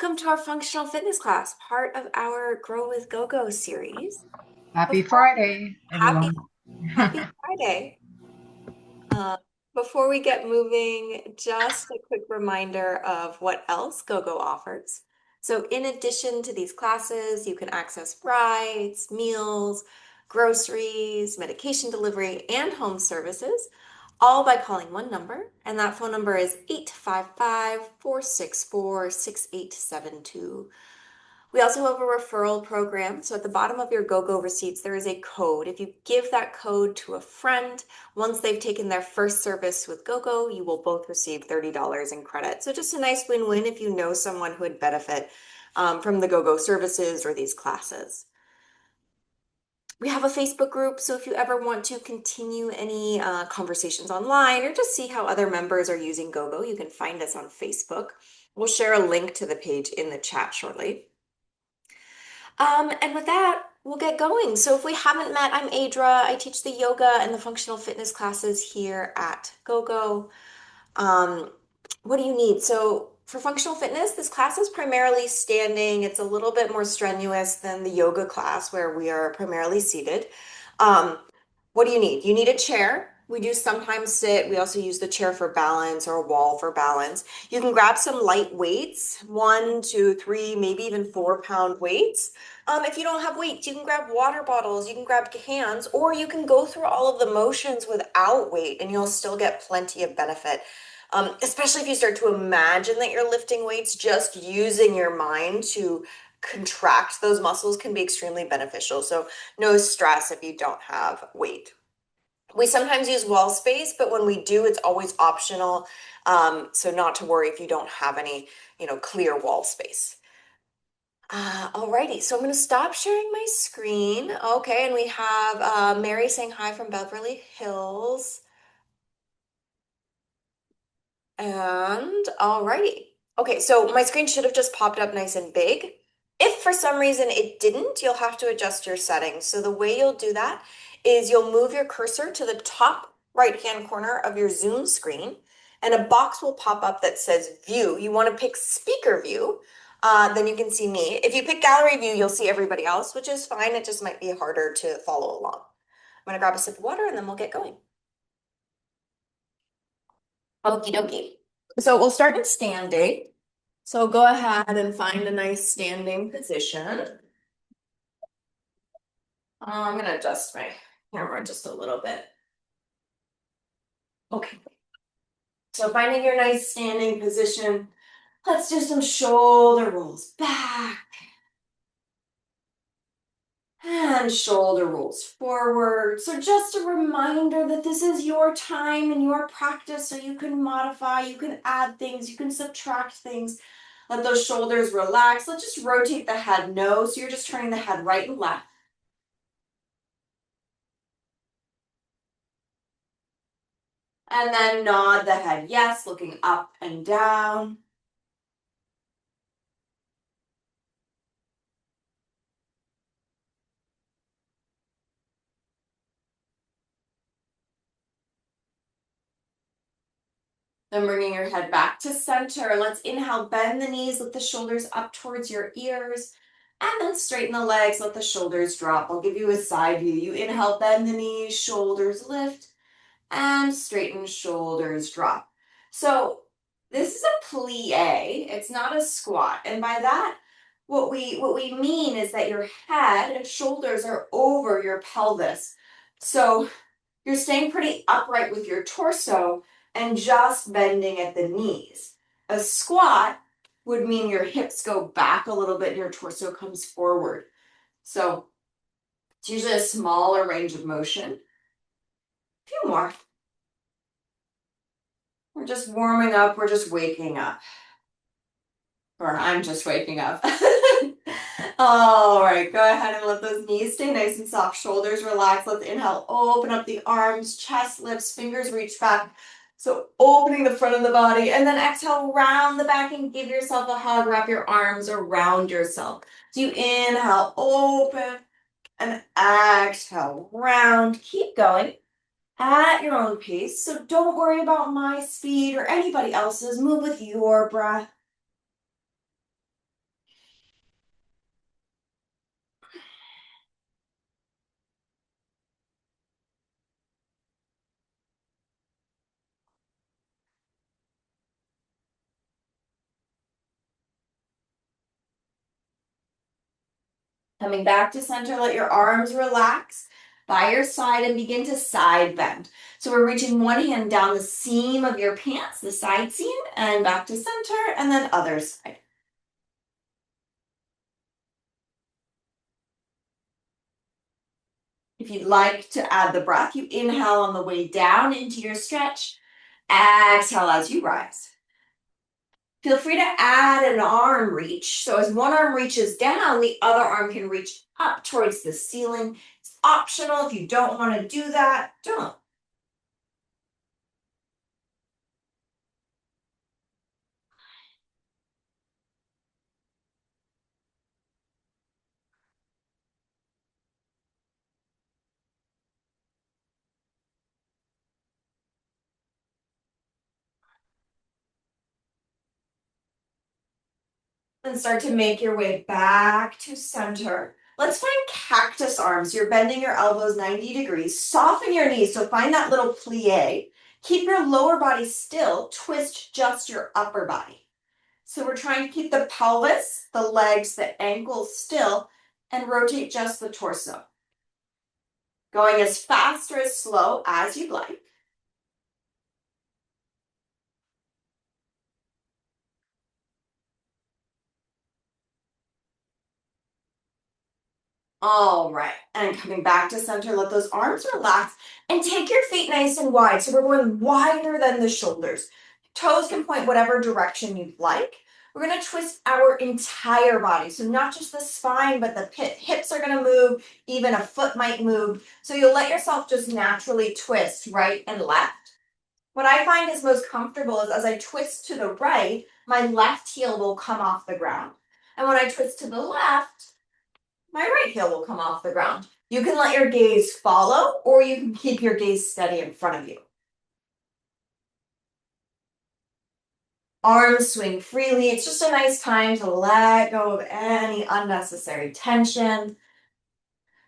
welcome to our functional fitness class, part of our Grow with GoGo series. Happy Before Friday, happy everyone. happy Friday. Uh, Before we get moving, just a quick reminder of what else GoGo offers. So in addition to these classes, you can access rides, meals, groceries, medication delivery, and home services, all by calling one number, and that phone number is 855-464-6872. We also have a referral program. So at the bottom of your GoGo receipts, there is a code. If you give that code to a friend, once they've taken their first service with GoGo, you will both receive $30 in credit. So just a nice win-win if you know someone who would benefit from the GoGo services or these classes. We have a Facebook group, so if you ever want to continue any conversations online or just see how other members are using GoGo, you can find us on Facebook. We'll share a link to the page in the chat shortly. And with that, we'll get going. So if we haven't met, I'm Aedra. I teach the yoga and the functional fitness classes here at GoGo. Um, what do you need? So for functional fitness, this class is primarily standing. It's a little bit more strenuous than the yoga class where we are primarily seated. Um, what do you need? You need a chair. We do sometimes sit. We also use the chair for balance or a wall for balance. You can grab some light weights, 1, 2, 3, maybe even 4 pound weights. If you don't have weights, you can grab water bottles, you can grab cans, or you can go through all of the motions without weight and you'll still get plenty of benefit. Especially if you start to imagine that you're lifting weights, just using your mind to contract those muscles can be extremely beneficial. So no stress if you don't have weight. We sometimes use wall space, but when we do, it's always optional. So not to worry if you don't have any, clear wall space. Alrighty, so I'm going to stop sharing my screen. Okay, and we have Mary saying hi from Beverly Hills. And alrighty. Okay, so my screen should have just popped up nice and big. If for some reason it didn't, you'll have to adjust your settings. So the way you'll do that is you'll move your cursor to the top right-hand corner of your Zoom screen, and a box will pop up that says View. You want to pick Speaker View, then you can see me. If you pick Gallery View, you'll see everybody else, which is fine. It just might be harder to follow along. I'm gonna grab a sip of water and then we'll get going. Okie dokie. So we'll start in standing. So go ahead and find a nice standing position. I'm going to adjust my camera just a little bit. Okay. So finding your nice standing position, let's do some shoulder rolls back and shoulder rolls forward. So just a reminder that this is your time and your practice, so you can modify, you can add things, you can subtract things. Let those shoulders relax. Let's just rotate the head no. So you're just turning the head right and left. And then nod the head yes, looking up and down. Then bringing your head back to center. Let's inhale, bend the knees, lift the shoulders up towards your ears. And then straighten the legs, let the shoulders drop. I'll give you a side view. You inhale, bend the knees, shoulders lift, and straighten, shoulders drop. So this is a plie. It's not a squat. And by that, what we mean is that your head and shoulders are over your pelvis. So you're staying pretty upright with your torso and just bending at the knees. A squat would mean your hips go back a little bit and your torso comes forward. So it's usually a smaller range of motion. A few more. We're just warming up, we're just waking up. Or I'm just waking up. All right, go ahead and let those knees stay nice and soft. Shoulders relax. Let's inhale, open up the arms, chest lifts, fingers reach back. So opening the front of the body, and then exhale, round the back and give yourself a hug. Wrap your arms around yourself. So you inhale, open, and exhale, round. Keep going at your own pace. So don't worry about my speed or anybody else's. Move with your breath. Coming back to center, let your arms relax by your side and begin to side bend. So we're reaching one hand down the seam of your pants, the side seam, and back to center, and then other side. If you'd like to add the breath, you inhale on the way down into your stretch. Exhale as you rise. Feel free to add an arm reach. So as one arm reaches down, the other arm can reach up towards the ceiling. It's optional. If you don't want to do that, don't. And start to make your way back to center. Let's find cactus arms. You're bending your elbows 90 degrees. Soften your knees, so find that little plie. Keep your lower body still. Twist just your upper body. So we're trying to keep the pelvis, the legs, the ankles still, and rotate just the torso. Going as fast or as slow as you'd like. All right, and coming back to center, let those arms relax and take your feet nice and wide. So we're going wider than the shoulders. Toes can point whatever direction you'd like. We're gonna twist our entire body. So not just the spine, but the hips are gonna move, even a foot might move. So you'll let yourself just naturally twist right and left. What I find is most comfortable is as I twist to the right, my left heel will come off the ground. And when I twist to the left, my right heel will come off the ground. You can let your gaze follow, or you can keep your gaze steady in front of you. Arms swing freely. It's just a nice time to let go of any unnecessary tension.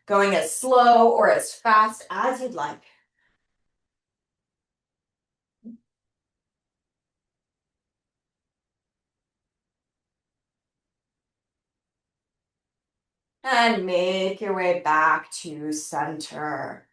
Going as slow or as fast as you'd like. And make your way back to center.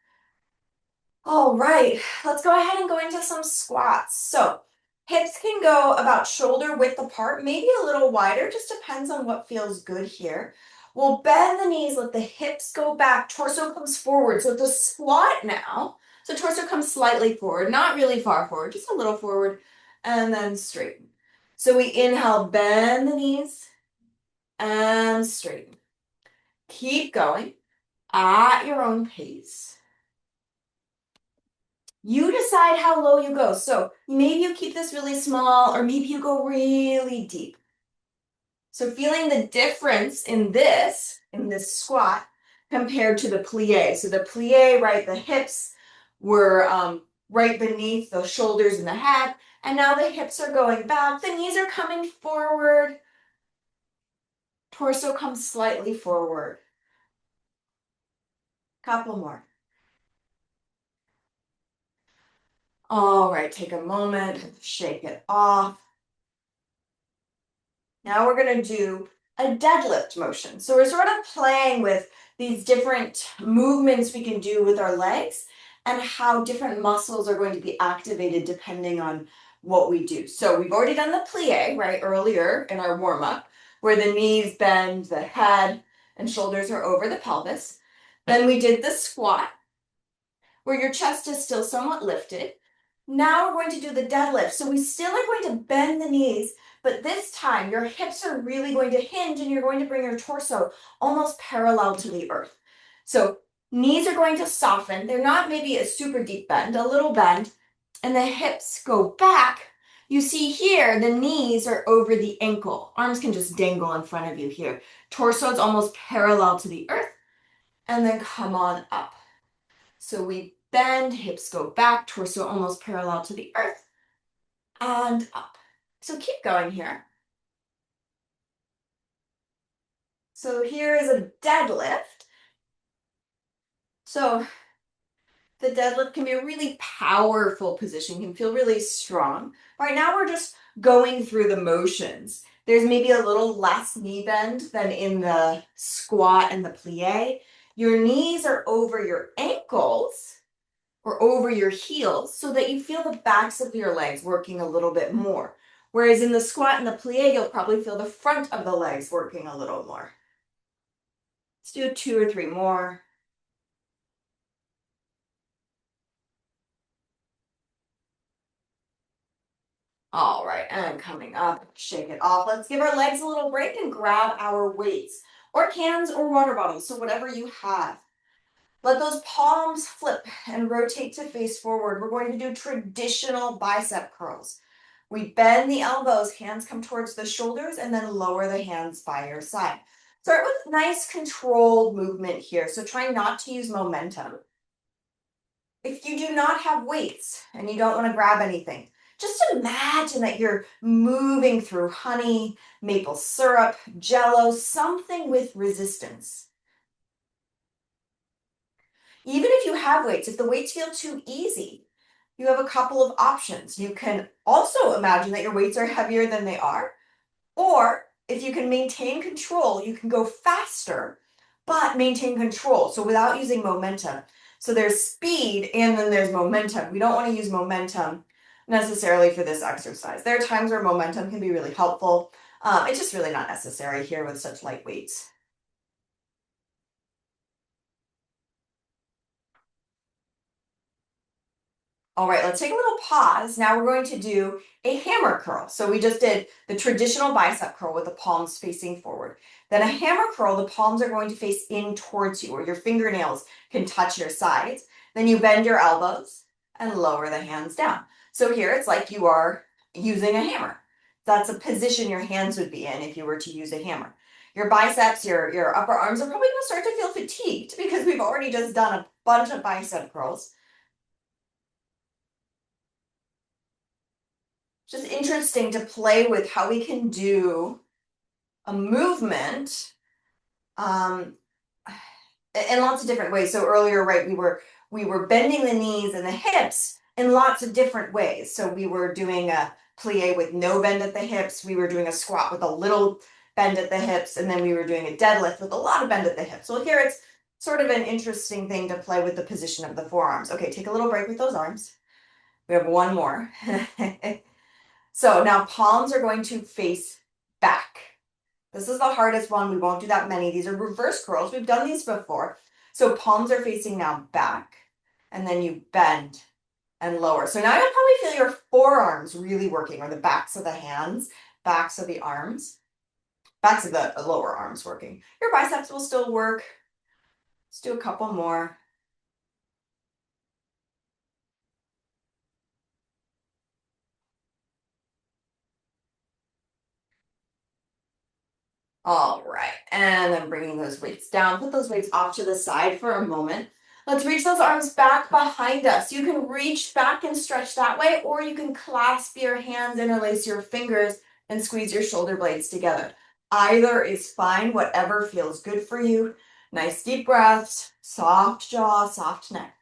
All right, let's go ahead and go into some squats. So hips can go about shoulder width apart, maybe a little wider, just depends on what feels good here. We'll bend the knees, let the hips go back, torso comes forward. So it's a squat now. So torso comes slightly forward, not really far forward, just a little forward, and then straighten. So we inhale, bend the knees, and straighten. Keep going at your own pace. You decide how low you go. So maybe you keep this really small, or maybe you go really deep. So feeling the difference in this squat compared to the plie. So the plie, right, the hips were right beneath the shoulders and the head, and now the hips are going back. The knees are coming forward. Torso comes slightly forward. Couple more. All right, take a moment, shake it off. Now we're going to do a deadlift motion. So we're sort of playing with these different movements we can do with our legs and how different muscles are going to be activated depending on what we do. So we've already done the plie, right, earlier in our warm-up, where the knees bend, the head and shoulders are over the pelvis. Then we did the squat, where your chest is still somewhat lifted. Now we're going to do the deadlift. So we still are going to bend the knees, but this time your hips are really going to hinge and you're going to bring your torso almost parallel to the earth. So knees are going to soften. They're not maybe a super deep bend, a little bend, and the hips go back. You see here, the knees are over the ankle. Arms can just dangle in front of you here. Torso is almost parallel to the earth, and then come on up. So we bend, hips go back, torso almost parallel to the earth, and up. So keep going here. So here is a deadlift. So the deadlift can be a really powerful position, can feel really strong. Right now we're just going through the motions. There's maybe a little less knee bend than in the squat and the plie. Your knees are over your ankles or over your heels so that you feel the backs of your legs working a little bit more. Whereas in the squat and the plie, you'll probably feel the front of the legs working a little more. Let's do 2 or 3 more. All right, and coming up, shake it off. Let's give our legs a little break and grab our weights or cans or water bottles, so whatever you have. Let those palms flip and rotate to face forward. We're going to do traditional bicep curls. We bend the elbows, hands come towards the shoulders, and then lower the hands by your side. Start with nice controlled movement here, so try not to use momentum. If you do not have weights and you don't want to grab anything, just imagine that you're moving through honey, maple syrup, jello, something with resistance. Even if you have weights, if the weights feel too easy, you have a couple of options. You can also imagine that your weights are heavier than they are, or if you can maintain control, you can go faster, but maintain control. So without using momentum. So there's speed and then there's momentum. We don't want to use momentum necessarily for this exercise. There are times where momentum can be really helpful. It's just really not necessary here with such light weights. All right, let's take a little pause. Now we're going to do a hammer curl. So we just did the traditional bicep curl with the palms facing forward. Then a hammer curl, the palms are going to face in towards you, or your fingernails can touch your sides. Then you bend your elbows and lower the hands down. So here it's like you are using a hammer. That's a position your hands would be in if you were to use a hammer. Your biceps, your upper arms are probably going to start to feel fatigued because we've already just done a bunch of bicep curls. Just interesting to play with how we can do a movement in lots of different ways. So earlier, right, we were bending the knees and the hips in lots of different ways. So we were doing a plie with no bend at the hips. We were doing a squat with a little bend at the hips, and then we were doing a deadlift with a lot of bend at the hips. So here it's sort of an interesting thing to play with the position of the forearms. Okay, take a little break with those arms. We have one more. So now palms are going to face back. This is the hardest one. We won't do that many. These are reverse curls. We've done these before. So palms are facing now back, and then you bend and lower. So now you'll probably feel your forearms really working, or the backs of the hands, backs of the arms, backs of the lower arms working. Your biceps will still work. Let's do a couple more. All right, and then bringing those weights down, put those weights off to the side for a moment. Let's reach those arms back behind us. You can reach back and stretch that way, or you can clasp your hands, interlace your fingers, and squeeze your shoulder blades together. Either is fine, whatever feels good for you. Nice deep breaths, soft jaw, soft neck.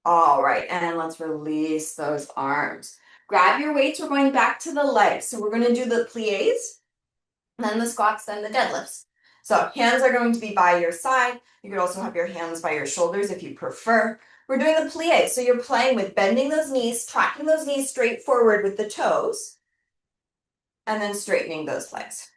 All right, and let's release those arms. Grab your weights, we're going back to the legs. So we're gonna do the plies, then the squats, then the deadlifts. So hands are going to be by your side. You could also have your hands by your shoulders if you prefer. We're doing the plie. So you're playing with bending those knees, tracking those knees straight forward with the toes, and then straightening those legs.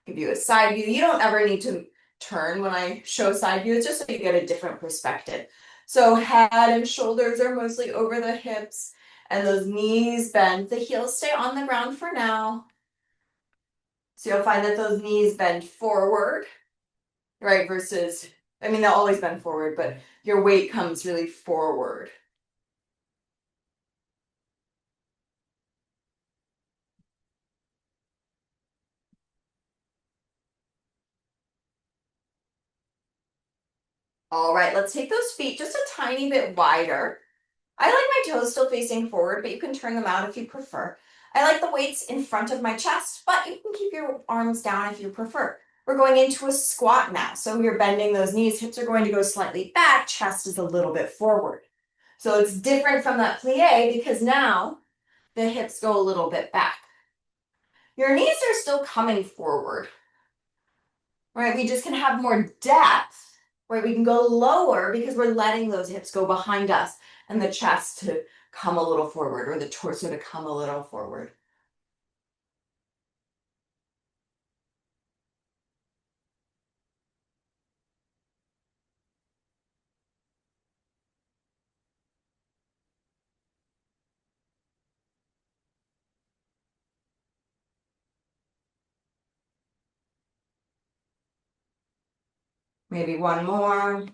Give you a side view. You don't ever need to turn when I show side view. It's just so you get a different perspective. So head and shoulders are mostly over the hips, and those knees bend. The heels stay on the ground for now. So you'll find that those knees bend forward, right? Versus, I mean, they'll always bend forward, but your weight comes really forward. All right, let's take those feet just a tiny bit wider. I like my toes still facing forward, but you can turn them out if you prefer. I like the weights in front of my chest, but you can keep your arms down if you prefer. We're going into a squat now. So you're bending those knees, hips are going to go slightly back, chest is a little bit forward. So it's different from that plie because now the hips go a little bit back. Your knees are still coming forward, right? We just can have more depth, right? We can go lower because we're letting those hips go behind us and the chest to come a little forward or the torso to come a little forward. Maybe one more.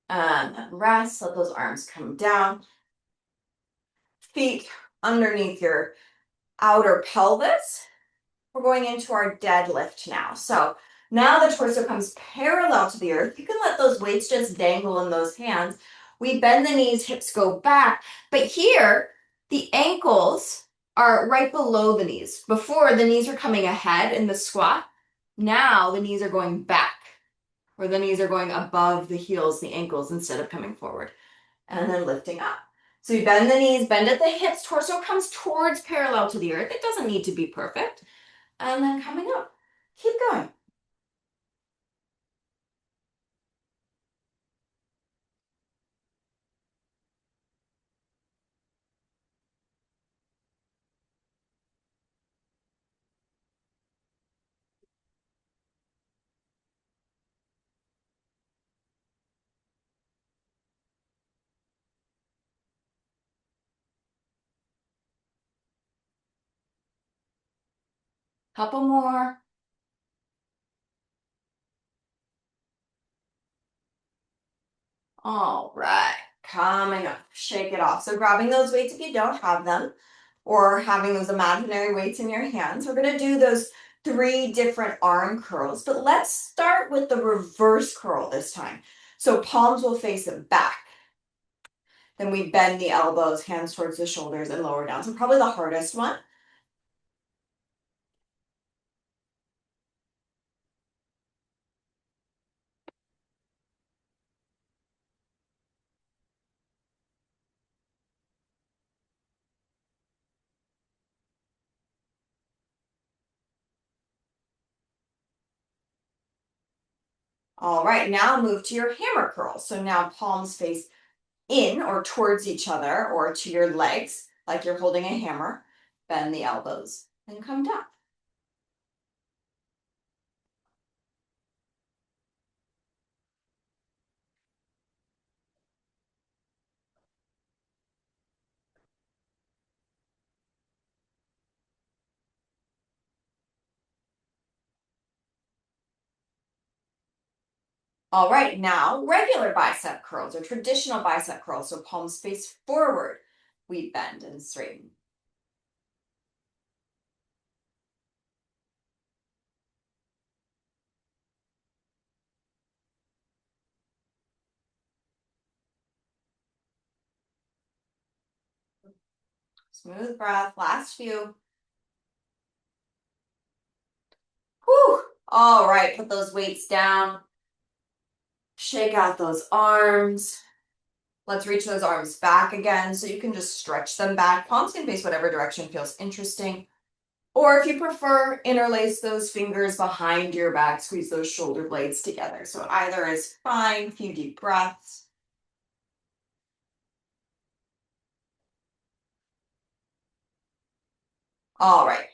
And then rest, let those arms come down. Feet underneath your outer pelvis. We're going into our deadlift now. So now the torso comes parallel to the earth. You can let those weights just dangle in those hands. We bend the knees, hips go back. But here, the ankles are right below the knees. Before, the knees are coming ahead in the squat. Now the knees are going back, or the knees are going above the heels, the ankles, instead of coming forward. And then lifting up. So you bend the knees, bend at the hips, torso comes towards parallel to the earth. It doesn't need to be perfect. And then coming up. Keep going. Couple more. All right, coming up, shake it off. So grabbing those weights if you don't have them, or having those imaginary weights in your hands. We're gonna do those 3 different arm curls, but let's start with the reverse curl this time. So palms will face back. Then we bend the elbows, hands towards the shoulders and lower down. So probably the hardest one. All right, now move to your hammer curl. So now palms face in or towards each other or to your legs, like you're holding a hammer. Bend the elbows and come down. All right, now regular bicep curls or traditional bicep curls. So palms face forward. We bend and straighten. Smooth breath, last few. Whew. All right, put those weights down. Shake out those arms. Let's reach those arms back again. So you can just stretch them back. Palms can face whatever direction feels interesting. Or if you prefer, interlace those fingers behind your back, squeeze those shoulder blades together. So either is fine, few deep breaths. All right.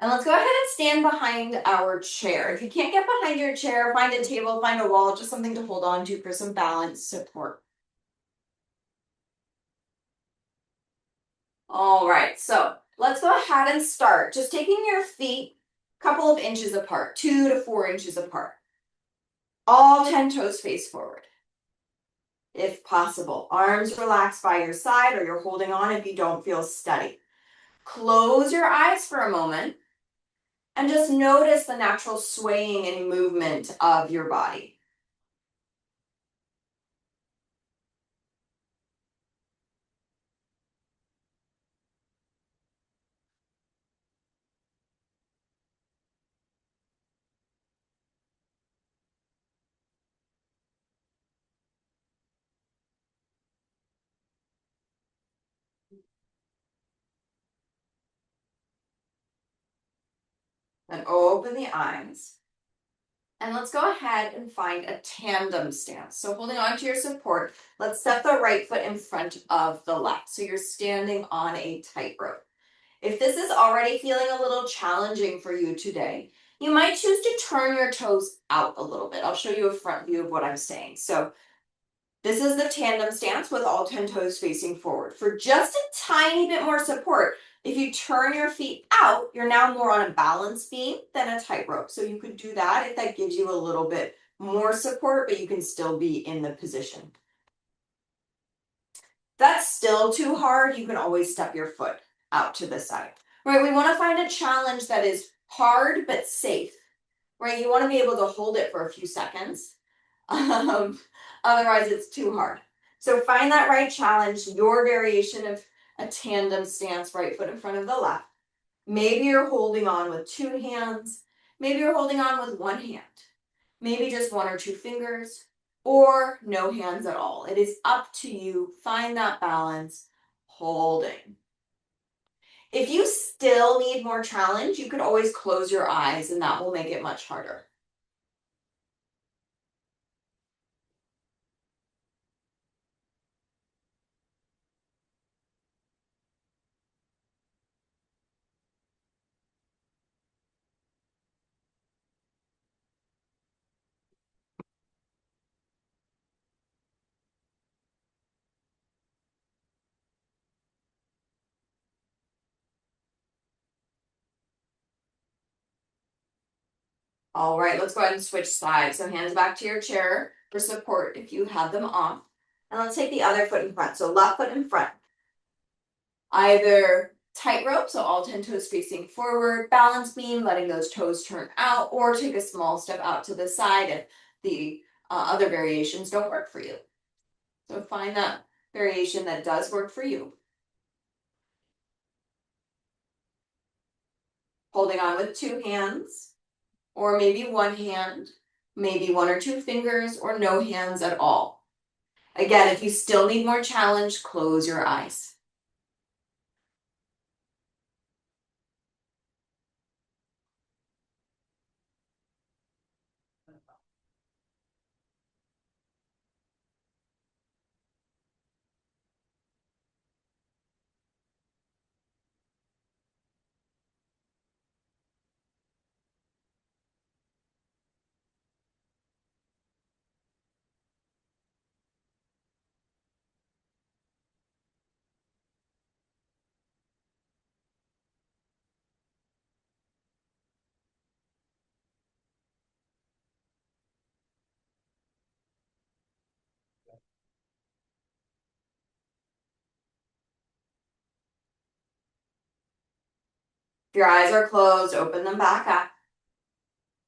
And let's go ahead and stand behind our chair. If you can't get behind your chair, find a table, find a wall, just something to hold on to for some balance support. All right, so let's go ahead and start. Just taking your feet a couple of inches apart, 2 to 4 inches apart. All 10 toes face forward. If possible, arms relaxed by your side or you're holding on if you don't feel steady. Close your eyes for a moment and just notice the natural swaying and movement of your body. And open the eyes. And let's go ahead and find a tandem stance. So holding on to your support, let's step the right foot in front of the left. So you're standing on a tightrope. If this is already feeling a little challenging for you today, you might choose to turn your toes out a little bit. I'll show you a front view of what I'm saying. So this is the tandem stance with all 10 toes facing forward. For just a tiny bit more support, if you turn your feet out, you're now more on a balance beam than a tightrope. So you could do that if that gives you a little bit more support, but you can still be in the position. If that's still too hard, you can always step your foot out to the side. Right, we want to find a challenge that is hard but safe. Right, you want to be able to hold it for a few seconds. Otherwise it's too hard. So find that right challenge, your variation of a tandem stance, right foot in front of the left. Maybe you're holding on with 2 hands. Maybe you're holding on with 1 hand. Maybe just 1 or 2 fingers, or no hands at all. It is up to you. Find that balance, holding. If you still need more challenge, you could always close your eyes and that will make it much harder. All right, let's go ahead and switch sides. So hands back to your chair for support if you have them off. And let's take the other foot in front. So left foot in front. Either tightrope, so all 10 toes facing forward, balance beam, letting those toes turn out, or take a small step out to the side if the other variations don't work for you. So find that variation that does work for you. Holding on with 2 hands, or maybe 1 hand, maybe 1 or 2 fingers, or no hands at all. Again, if you still need more challenge, close your eyes. If your eyes are closed, open them back up.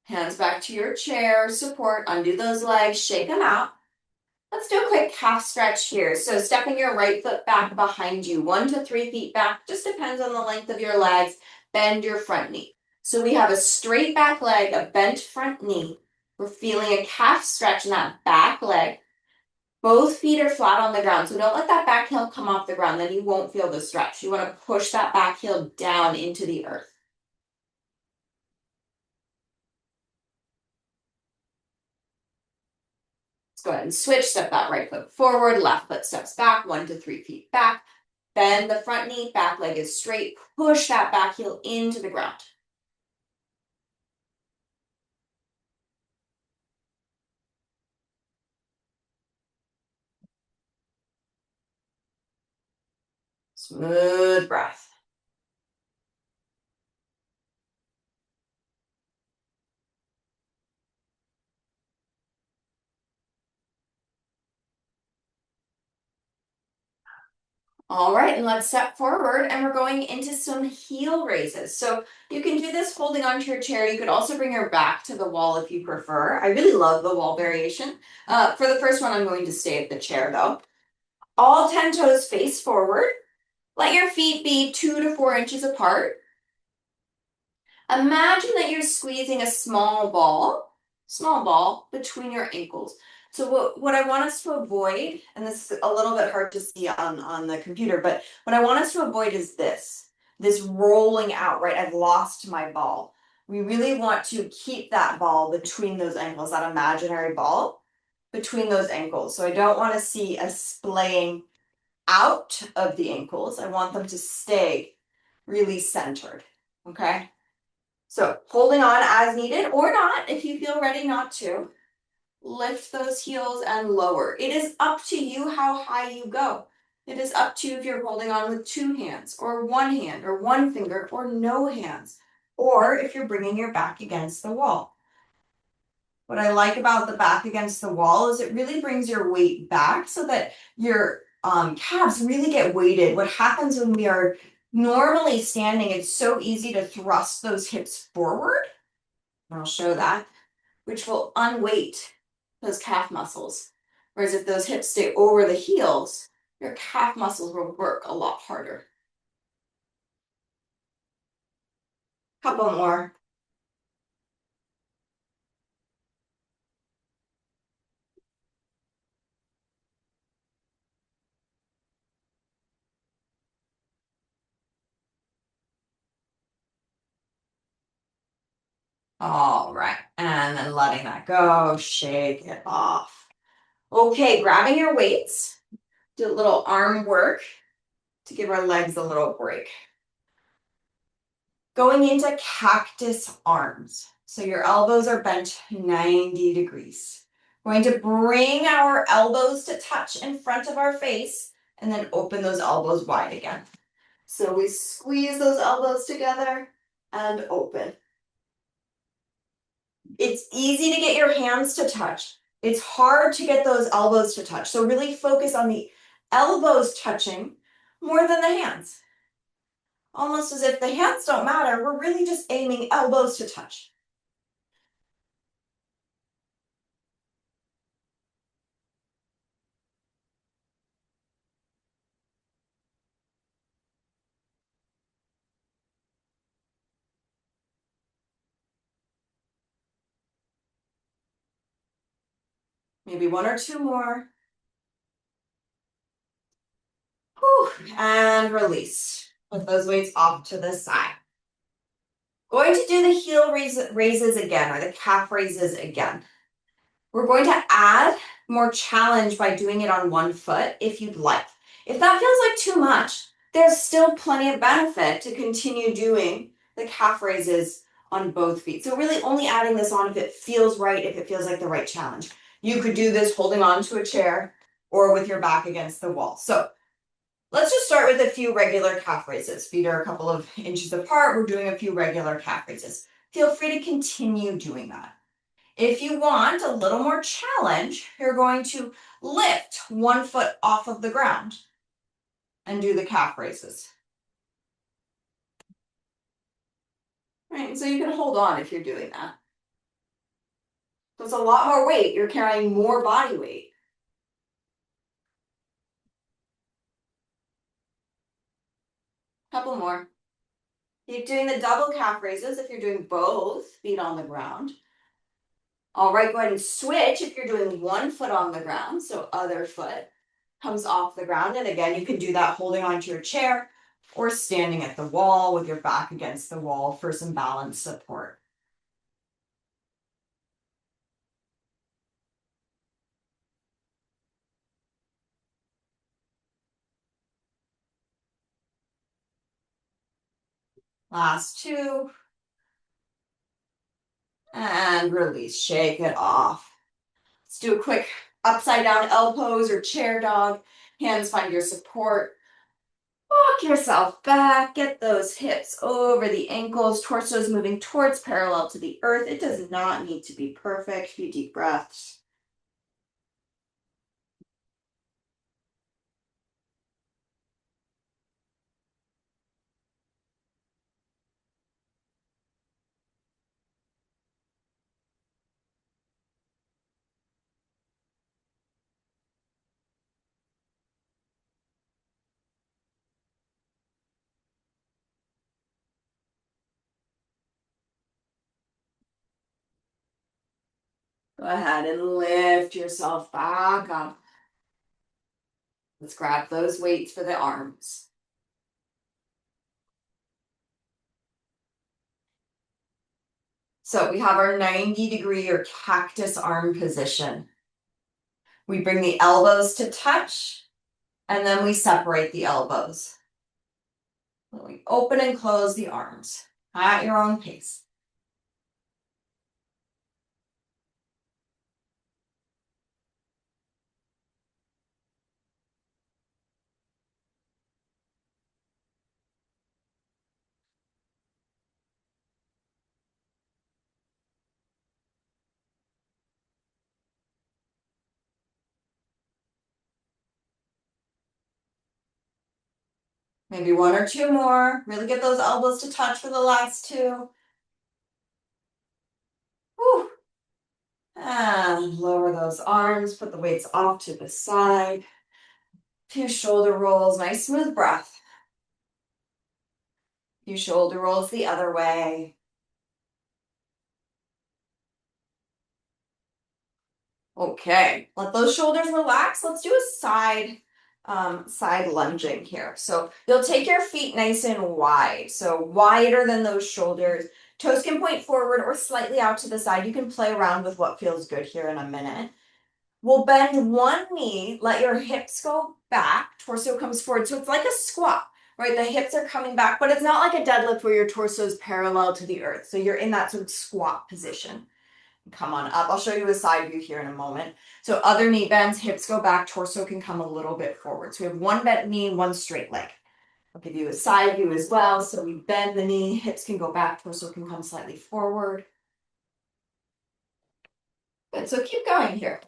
Hands back to your chair, support, undo those legs, shake them out. Let's do a quick calf stretch here. So stepping your right foot back behind you, 1 to 3 feet back, just depends on the length of your legs. Bend your front knee. So we have a straight back leg, a bent front knee. We're feeling a calf stretch in that back leg. Both feet are flat on the ground, so don't let that back heel come off the ground, then you won't feel the stretch. You want to push that back heel down into the earth. Let's go ahead and switch, step that right foot forward, left foot steps back, 1 to 3 feet back. Bend the front knee, back leg is straight, push that back heel into the ground. Smooth breath. All right, and let's step forward and we're going into some heel raises. So you can do this holding onto your chair. You could also bring your back to the wall if you prefer. I really love the wall variation. For the first one, I'm going to stay at the chair though. All 10 toes face forward. Let your feet be 2 to 4 inches apart. Imagine that you're squeezing a small ball between your ankles. So what I want us to avoid, and this is a little bit hard to see on the computer, but what I want us to avoid is this rolling out, right? I've lost my ball. We really want to keep that ball between those ankles, that imaginary ball between those ankles. So I don't want to see us splaying out of the ankles. I want them to stay really centered, okay? So holding on as needed or not, if you feel ready not to. Lift those heels and lower. It is up to you how high you go. It is up to you if you're holding on with 2 hands or 1 hand or 1 finger or no hands, or if you're bringing your back against the wall. What I like about the back against the wall is it really brings your weight back so that your calves really get weighted. What happens when we are normally standing, it's so easy to thrust those hips forward. And I'll show that, which will unweight those calf muscles. Whereas if those hips stay over the heels, your calf muscles will work a lot harder. Couple more. All right, and then letting that go, shake it off. Okay, grabbing your weights, do a little arm work to give our legs a little break. Going into cactus arms. So your elbows are bent 90 degrees. Going to bring our elbows to touch in front of our face and then open those elbows wide again. So we squeeze those elbows together and open. It's easy to get your hands to touch. It's hard to get those elbows to touch. So really focus on the elbows touching more than the hands. Almost as if the hands don't matter, we're really just aiming elbows to touch. Maybe 1 or 2 more. Whew, and release. Put those weights off to the side. Going to do the heel raises again, or the calf raises again. We're going to add more challenge by doing it on 1 foot if you'd like. If that feels like too much, there's still plenty of benefit to continue doing the calf raises on both feet. So really only adding this on if it feels right, if it feels like the right challenge. You could do this holding on to a chair or with your back against the wall. So let's just start with a few regular calf raises. Feet are a couple of inches apart. We're doing a few regular calf raises. Feel free to continue doing that. If you want a little more challenge, you're going to lift 1 foot off of the ground and do the calf raises. Right, so you can hold on if you're doing that. So it's a lot more weight. You're carrying more body weight. Couple more. Keep doing the double calf raises if you're doing both feet on the ground. All right, go ahead and switch if you're doing 1 foot on the ground, so other foot comes off the ground. And again, you can do that holding onto your chair or standing at the wall with your back against the wall for some balance support. Last 2. And release, shake it off. Let's do a quick upside down L pose or chair dog. Hands find your support. Walk yourself back, get those hips over the ankles, torso's moving towards parallel to the earth. It does not need to be perfect. A few deep breaths. Go ahead and lift yourself back up. Let's grab those weights for the arms. So we have our 90-degree or cactus arm position. We bring the elbows to touch, and then we separate the elbows. We open and close the arms at your own pace. Maybe one or two more. Really get those elbows to touch for the last two. Whew. And lower those arms, put the weights off to the side. Few shoulder rolls, nice smooth breath. Few shoulder rolls the other way. Okay, let those shoulders relax. Let's do a side lunging here. So you'll take your feet nice and wide, so wider than those shoulders. Toes can point forward or slightly out to the side. You can play around with what feels good here in a minute. We'll bend one knee, let your hips go back, torso comes forward. So it's like a squat, right? The hips are coming back, but it's not like a deadlift where your torso is parallel to the earth. So you're in that sort of squat position. Come on up. I'll show you a side view here in a moment. So other knee bends, hips go back, torso can come a little bit forward. So we have one bent knee, one straight leg. I'll give you a side view as well. So we bend the knee, hips can go back, torso can come slightly forward. Good, so keep going here.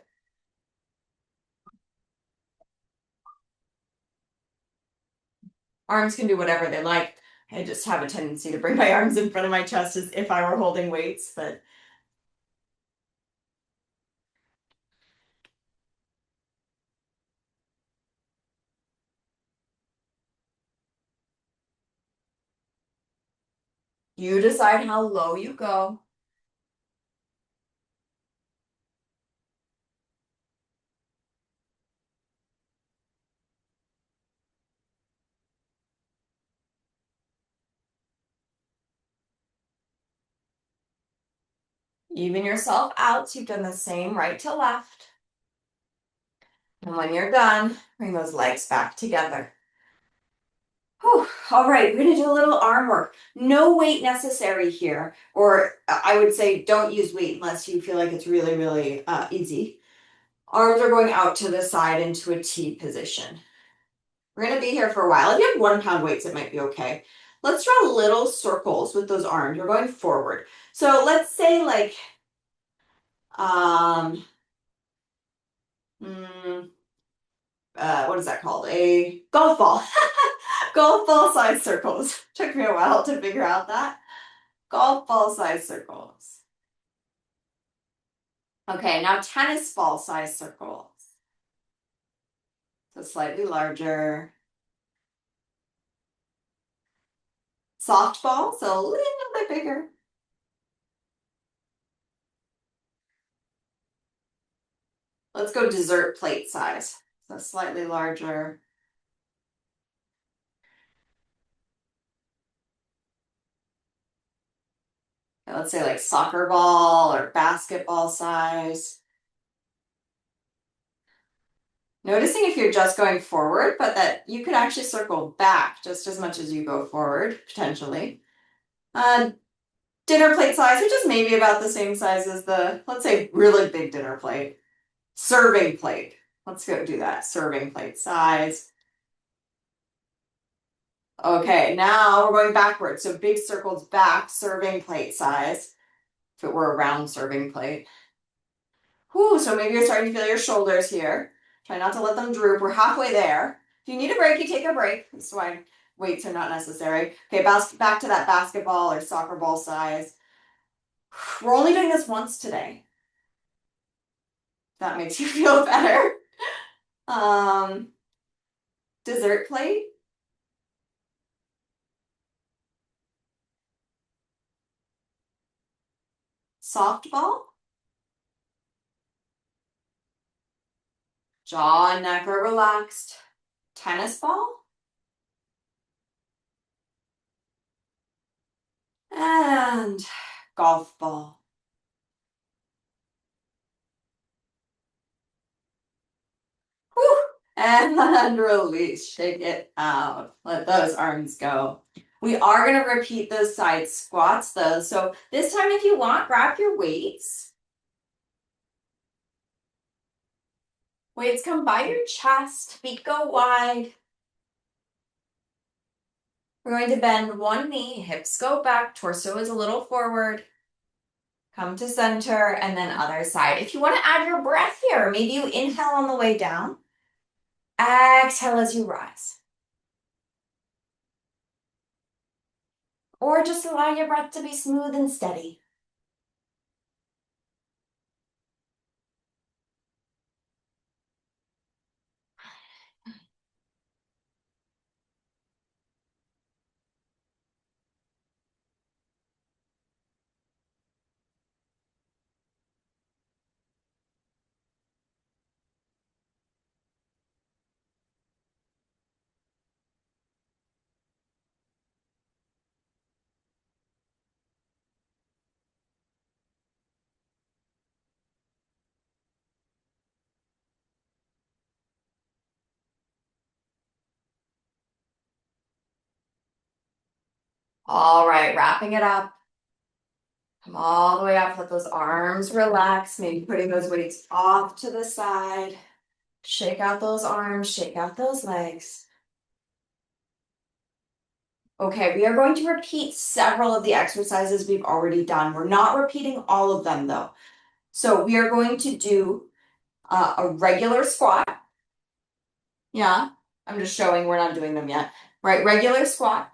Arms can do whatever they like. I just have a tendency to bring my arms in front of my chest as if I were holding weights, but you decide how low you go. Even yourself out, so you've done the same right to left. And when you're done, bring those legs back together. Whew. All right, we're gonna do a little arm work. No weight necessary here, or I would say don't use weight unless you feel like it's really, really easy. Arms are going out to the side into a T position. We're gonna be here for a while. If you have 1 pound weights, it might be okay. Let's draw little circles with those arms. We're going forward. So let's say like, um, mm, what is that called? A golf ball. Golf ball size circles. Took me a while to figure out that. Golf ball size circles. Okay, now tennis ball size circles. So slightly larger. Softball, so a little bit bigger. Let's go dessert plate size. So slightly larger. Let's say like soccer ball or basketball size. Noticing if you're just going forward, but that you could actually circle back just as much as you go forward, potentially. Dinner plate size, which is maybe about the same size as the, let's say, really big dinner plate. Serving plate. Let's go do that. Serving plate size. Okay, now we're going backwards. So big circles back, serving plate size. If it were a round serving plate. Whew, so maybe you're starting to feel your shoulders here. Try not to let them droop. We're halfway there. If you need a break, you take a break. That's why weights are not necessary. Okay, back to that basketball or soccer ball size. We're only doing this once today. That makes you feel better. Dessert plate. Softball. Jaw and neck are relaxed. Tennis ball. And golf ball. Whew. And release, shake it out. Let those arms go. We are gonna repeat those side squats though. So this time if you want, grab your weights. Weights come by your chest, feet go wide. We're going to bend one knee, hips go back, torso is a little forward. Come to center and then other side. If you want to add your breath here, maybe you inhale on the way down. Exhale as you rise. Or just allow your breath to be smooth and steady. All right, wrapping it up. Come all the way up, let those arms relax, maybe putting those weights off to the side. Shake out those arms, shake out those legs. Okay, we are going to repeat several of the exercises we've already done. We're not repeating all of them though. So we are going to do a regular squat. Yeah, I'm just showing we're not doing them yet. Right, regular squat.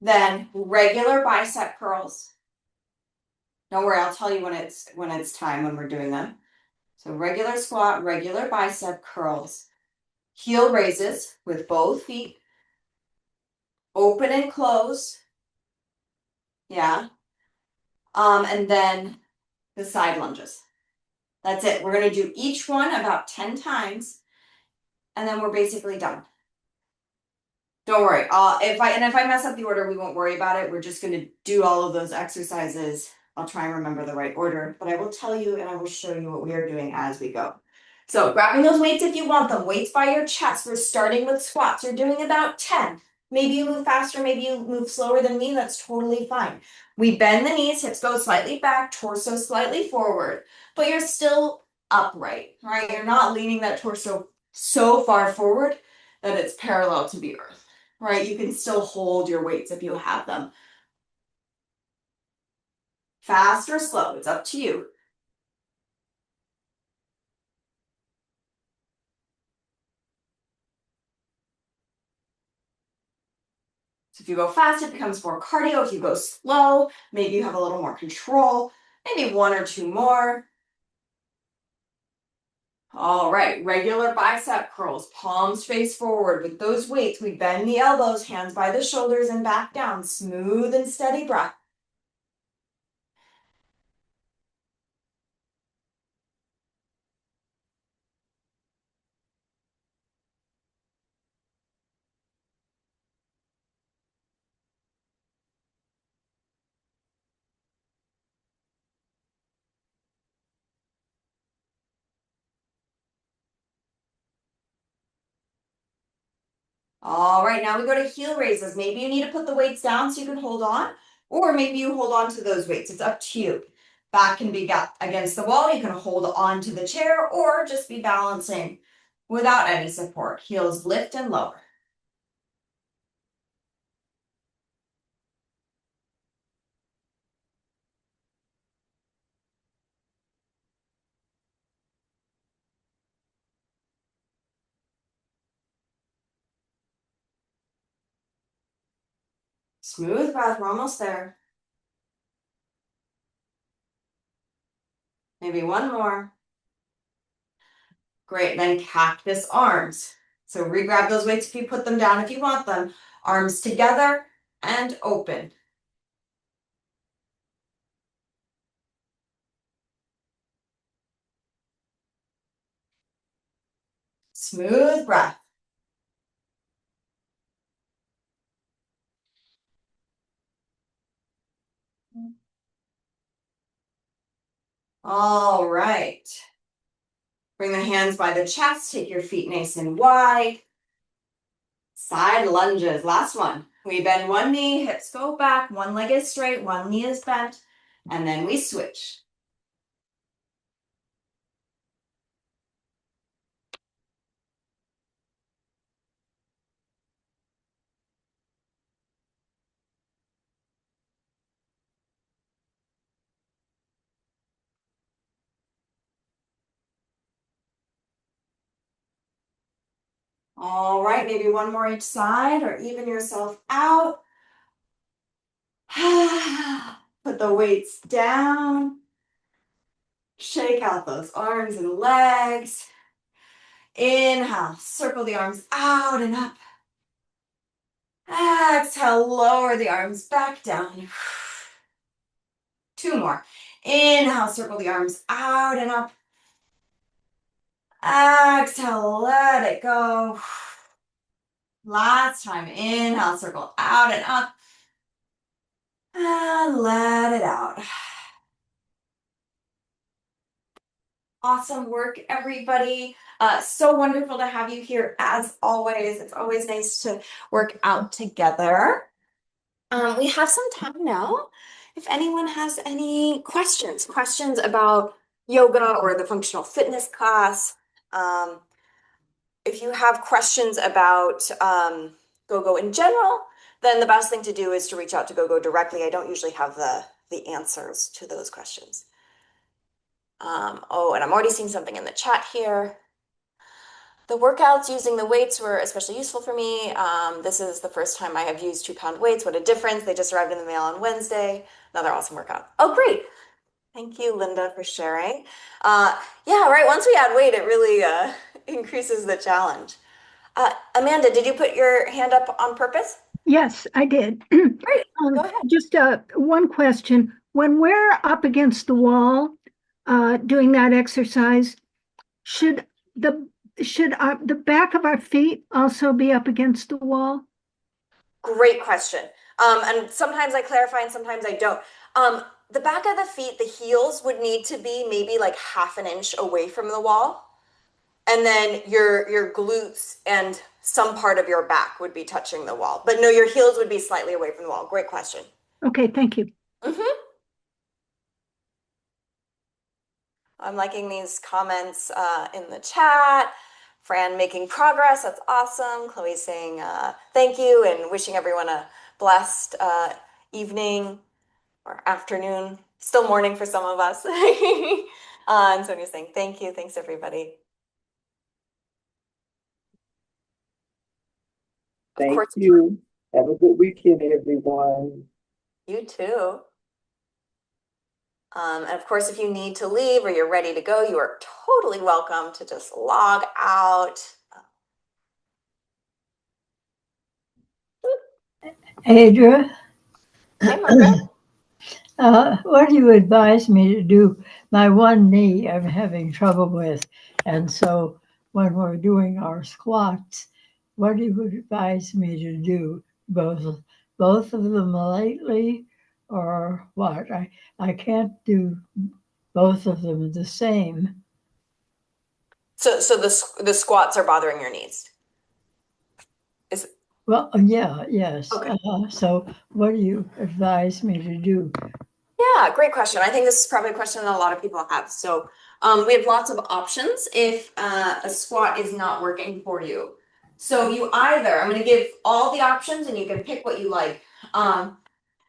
Then regular bicep curls. Don't worry, I'll tell you when it's time when we're doing them. So regular squat, regular bicep curls. Heel raises with both feet. Open and close. Yeah. And then the side lunges. That's it. We're going to do each one about 10 times and then we're basically done. Don't worry. If I mess up the order, we won't worry about it. We're just going to do all of those exercises. I'll try and remember the right order, but I will tell you and I will show you what we are doing as we go. So grabbing those weights if you want them, weights by your chest. We're starting with squats. You're doing about 10. Maybe you move faster, maybe you move slower than me. That's totally fine. We bend the knees, hips go slightly back, torso slightly forward, but you're still upright, right? You're not leaning that torso so far forward that it's parallel to the earth, right? You can still hold your weights if you have them. Fast or slow, it's up to you. So if you go fast, it becomes more cardio. If you go slow, maybe you have a little more control, maybe one or two more. All right, regular bicep curls, palms face forward. With those weights, we bend the elbows, hands by the shoulders and back down. Smooth and steady breath. All right, now we go to heel raises. Maybe you need to put the weights down so you can hold on, or maybe you hold on to those weights. It's up to you. Back can be against the wall. You can hold on to the chair or just be balancing without any support. Heels lift and lower. Smooth breath, we're almost there. Maybe one more. Great, then cactus arms. So re-grab those weights if you put them down if you want them. Arms together and open. Smooth breath. All right. Bring the hands by the chest, take your feet nice and wide. Side lunges, last one. We bend one knee, hips go back, one leg is straight, one knee is bent, and then we switch. All right, maybe one more each side or even yourself out. Put the weights down. Shake out those arms and legs. Inhale, circle the arms out and up. Exhale, lower the arms back down. Two more. Inhale, circle the arms out and up. Exhale, let it go. Last time, inhale, circle out and up. And let it out. Awesome work, everybody. So wonderful to have you here as always. It's always nice to work out together. We have some time now. If anyone has any questions about yoga or the functional fitness class, if you have questions about GoGo in general, then the best thing to do is to reach out to GoGo directly. I don't usually have the answers to those questions. Oh, and I'm already seeing something in the chat here. The workouts using the weights were especially useful for me. This is the first time I have used 2-pound weights. What a difference. They just arrived in the mail on Wednesday. Another awesome workout. Oh, great. Thank you, Linda, for sharing. Yeah, right. Once we add weight, it really increases the challenge. Amanda, did you put your hand up on purpose? Yes, I did. Great. Go ahead. Just one question. When we're up against the wall doing that exercise, should the back of our feet also be up against the wall? Great question. And sometimes I clarify and sometimes I don't. The back of the feet, the heels would need to be maybe like 1/2 inch away from the wall. And then your glutes and some part of your back would be touching the wall. But no, your heels would be slightly away from the wall. Great question. Okay, thank you. I'm liking these comments in the chat. Fran making progress. That's awesome. Chloe saying thank you and wishing everyone a blessed evening or afternoon. Still morning for some of us. And Sonia's saying thank you. Thanks, everybody. Thank you. Have a good weekend, everyone. You too. And of course, if you need to leave or you're ready to go, you are totally welcome to just log out. Aedra, Hey, Margaret. what do you advise me to do? My one knee I'm having trouble with. And so when we're doing our squats, what do you advise me to do? Both of them lately or what? I can't do both of them the same. So the squats are bothering your knees. Well, yeah, yes. Okay. So what do you advise me to do? Yeah, great question. I think this is probably a question that a lot of people have. So we have lots of options if a squat is not working for you. So I'm going to give all the options and you can pick what you like.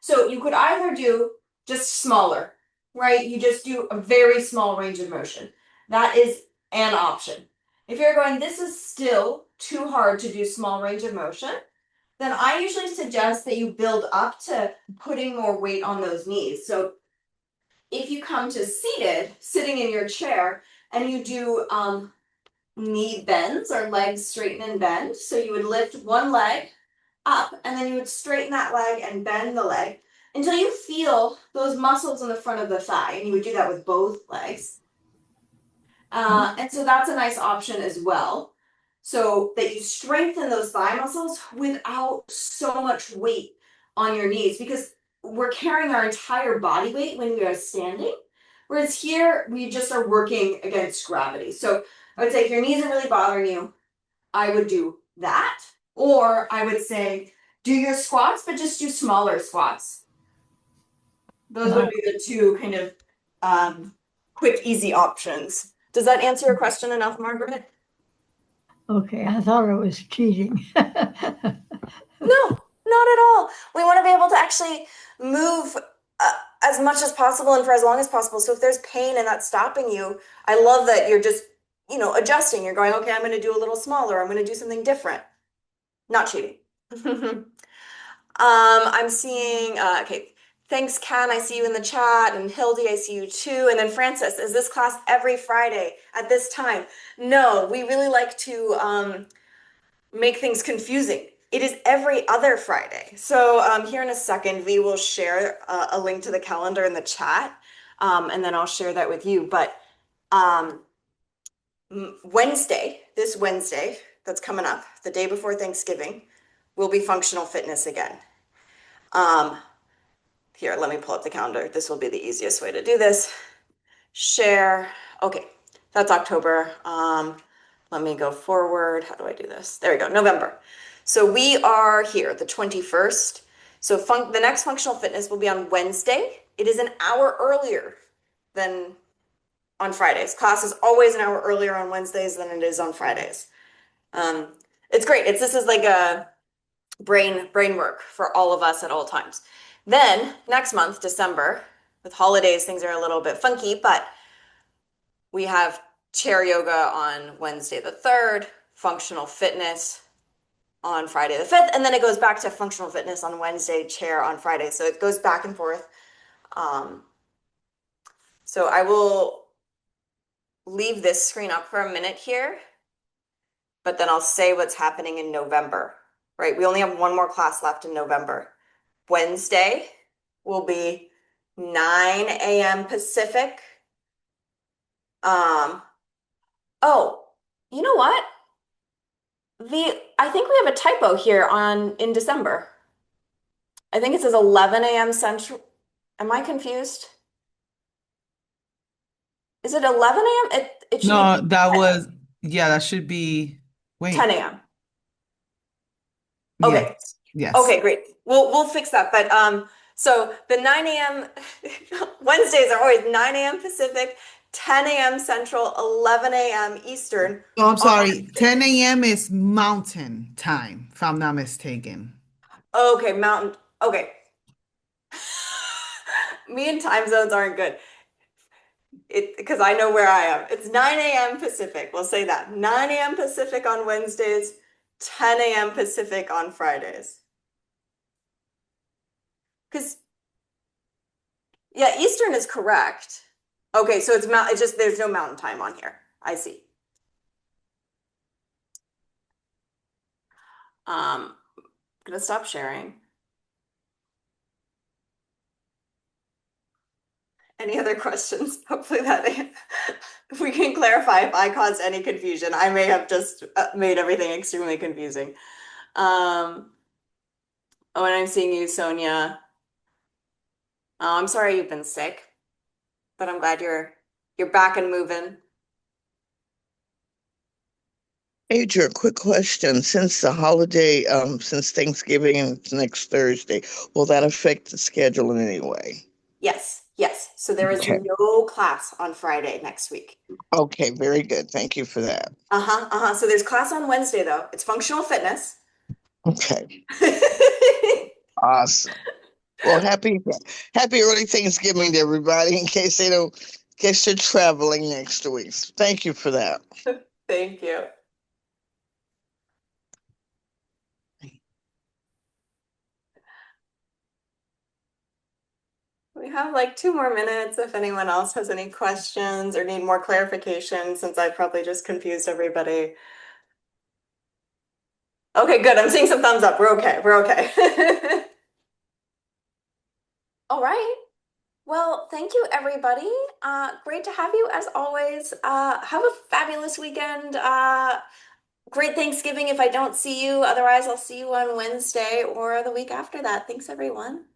So you could either do just smaller, right? You just do a very small range of motion. That is an option. If you're going, this is still too hard to do small range of motion, then I usually suggest that you build up to putting more weight on those knees. So if you come to sitting in your chair, and you do knee bends or legs straighten and bend. So you would lift one leg up and then you would straighten that leg and bend the leg until you feel those muscles in the front of the thigh. And you would do that with both legs. And so that's a nice option as well. So that you strengthen those thigh muscles without so much weight on your knees, because we're carrying our entire body weight when we are standing. Whereas here, we just are working against gravity. So I would say if your knees are really bothering you, I would do that. Or I would say, do your squats, but just do smaller squats. Those would be the two kind of quick, easy options. Does that answer your question enough, Margaret? Okay, I thought it was cheating. No, not at all. We want to be able to actually move as much as possible and for as long as possible. So if there's pain and that's stopping you, I love that you're just, adjusting. You're going, okay, I'm going to do a little smaller. I'm going to do something different. Not cheating. I'm seeing, okay, thanks, Ken. I see you in the chat. And Hildy, I see you too. And then Francis, is this class every Friday at this time? No, we really like to make things confusing. It is every other Friday. So here in a second, we will share a link to the calendar in the chat, and then I'll share that with you. But this Wednesday, that's coming up, the day before Thanksgiving, will be functional fitness again. Here, let me pull up the calendar. This will be the easiest way to do this. Share. Okay, that's October. Let me go forward. How do I do this? There we go, November. So we are here, the 21st. So the next functional fitness will be on Wednesday. It is an hour earlier than on Fridays. Class is always an hour earlier on Wednesdays than it is on Fridays. It's great. This is like a brain work for all of us at all times. Then next month, December, with holidays, things are a little bit funky, but we have chair yoga on Wednesday the 3rd, functional fitness on Friday the 5th, and then it goes back to functional fitness on Wednesday, chair on Friday. So it goes back and forth. So I will leave this screen up for a minute here, but then I'll say what's happening in November, right? We only have one more class left in November. Wednesday will be 9 a.m. Pacific. Oh, you know what? I think we have a typo here in December. I think it says 11 a.m. Central. Am I confused? Is it 11 a.m.? It should No, be that 10 was, yeah, that should be, 10 wait, a.m. yes, Okay. yes. Okay, great. We'll fix that. But so the 9 a.m. Wednesdays are always 9 a.m. Pacific, 10 a.m. Central, 11 a.m. Eastern. Oh, I'm on sorry, Wednesday. 10 a.m. is Mountain Time, if I'm not mistaken. Okay, Mountain. Okay. Me and time zones aren't good. Because I know where I am. It's 9 a.m. Pacific. We'll say that. 9 a.m. Pacific on Wednesdays, 10 a.m. Pacific on Fridays. Because yeah, Eastern is correct. Okay, so it's just there's no mountain time on here. I see. I'm gonna stop sharing. Any other questions? Hopefully that we can clarify if I caused any confusion. I may have just made everything extremely confusing. Oh, and I'm seeing you, Sonia. Oh, I'm sorry you've been sick, but I'm glad you're back and moving. Aedra, quick question. Since the holiday, since Thanksgiving and it's next Thursday, will that affect the schedule in any way? Yes, yes. So there is Okay. no class on Friday next week. Okay, very good. Thank you for that. So there's class on Wednesday though. It's functional fitness. Okay, awesome. Well, happy early Thanksgiving to everybody in case in case they're traveling next week. Thank you for that. Thank you. We have like 2 more minutes if anyone else has any questions or need more clarification since I probably just confused everybody. Okay, good. I'm seeing some thumbs up. We're okay. We're okay. All right. Well, thank you, everybody. Great to have you as always. Have a fabulous weekend. Great Thanksgiving if I don't see you. Otherwise, I'll see you on Wednesday or the week after that. Thanks, everyone.